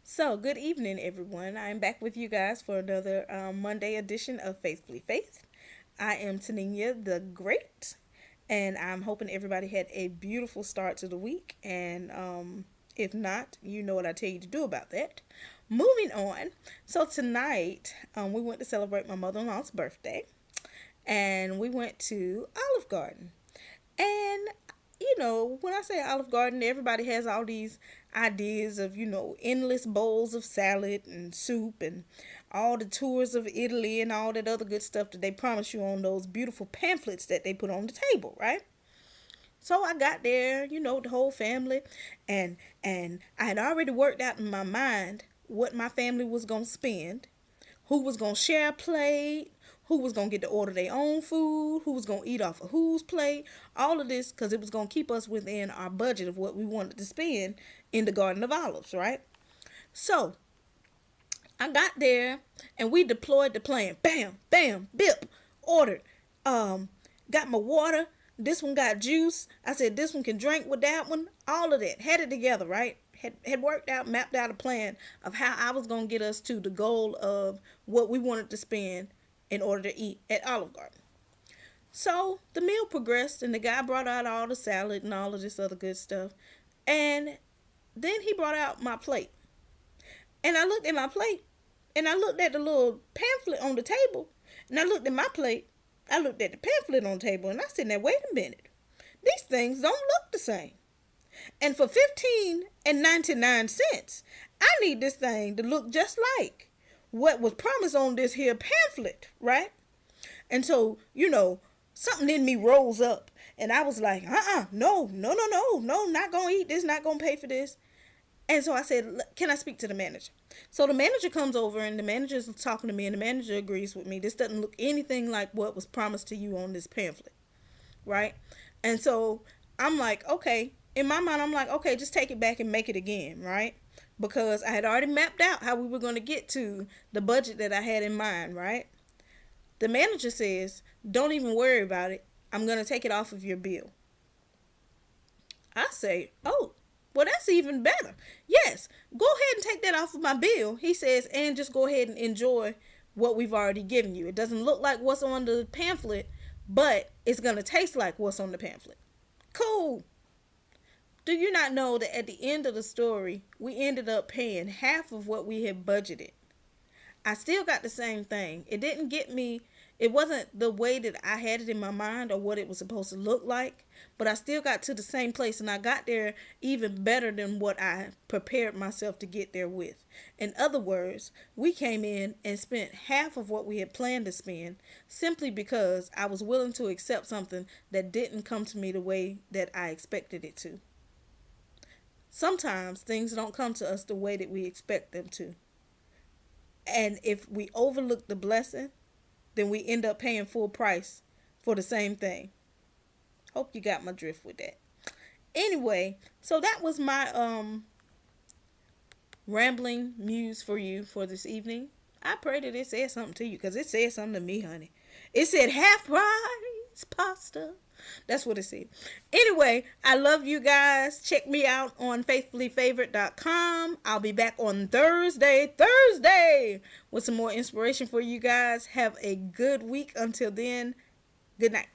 So, good evening, everyone. I'm back with you guys for another Monday edition of Faithfully Faith. I am Taninia the Great, and I'm hoping everybody had a beautiful start to the week. And if not, you know what I tell you to do about that. Moving on. So, tonight, we went to celebrate my mother in law's birthday, and we went to Olive Garden. And when I say Olive Garden, everybody has all these ideas of, endless bowls of salad and soup and all the tours of Italy and all that other good stuff that they promise you on those beautiful pamphlets that they put on the table, right? So I got there, the whole family, and I had already worked out in my mind what my family was going to spend, who was going to share a plate, who was going to get to order their own food, who was going to eat off of whose plate, all of this because it was going to keep us within our budget of what we wanted to spend in the Garden of Olives, right? So I got there and we deployed the plan. Bam, bam, bip, ordered. Got my water. This one got juice. I said this one can drink with that one. All of that. Had it together, right? Had worked out, mapped out a plan of how I was going to get us to the goal of what we wanted to spend in order to eat at Olive Garden. So the meal progressed, and the guy brought out all the salad and all of this other good stuff. And then he brought out my plate. And I looked at my plate, and I looked at the little pamphlet on the table, and I looked at my plate. I looked at the pamphlet on the table, and I said, now, wait a minute. These things don't look the same. And for 15 and 99 cents, I need this thing to look just like what was promised on this here pamphlet, right? And so, something in me rose up, and I was like, no, not gonna eat this, not gonna pay for this. And so I said, can I speak to the manager? So the manager comes over, and the manager is talking to me, and the manager agrees with me. This doesn't look anything like what was promised to you on this pamphlet, right? And so I'm like, okay. In my mind, I'm like, okay, just take it back and make it again, right? Because I had already mapped out how we were going to get to the budget that I had in mind, right? The manager says, don't even worry about it. I'm going to take it off of your bill. I say, oh, well, that's even better. Yes, go ahead and take that off of my bill. He says, and just go ahead and enjoy what we've already given you. It doesn't look like what's on the pamphlet, but it's going to taste like what's on the pamphlet. Cool. Do you not know that at the end of the story, we ended up paying half of what we had budgeted? I still got the same thing. It didn't get me, it wasn't the way that I had it in my mind or what it was supposed to look like, but I still got to the same place, and I got there even better than what I prepared myself to get there with. In other words, we came in and spent half of what we had planned to spend simply because I was willing to accept something that didn't come to me the way that I expected it to. Sometimes things don't come to us the way that we expect them to. And if we overlook the blessing, then we end up paying full price for the same thing. Hope you got my drift with that. Anyway, so that was my rambling muse for you for this evening. I pray that it said something to you, because it said something to me, honey. It said half price pasta. That's what it said. Anyway, I love you guys. Check me out on faithfullyfavorite.com. I'll be back on Thursday, with some more inspiration for you guys. Have a good week. Until then, good night.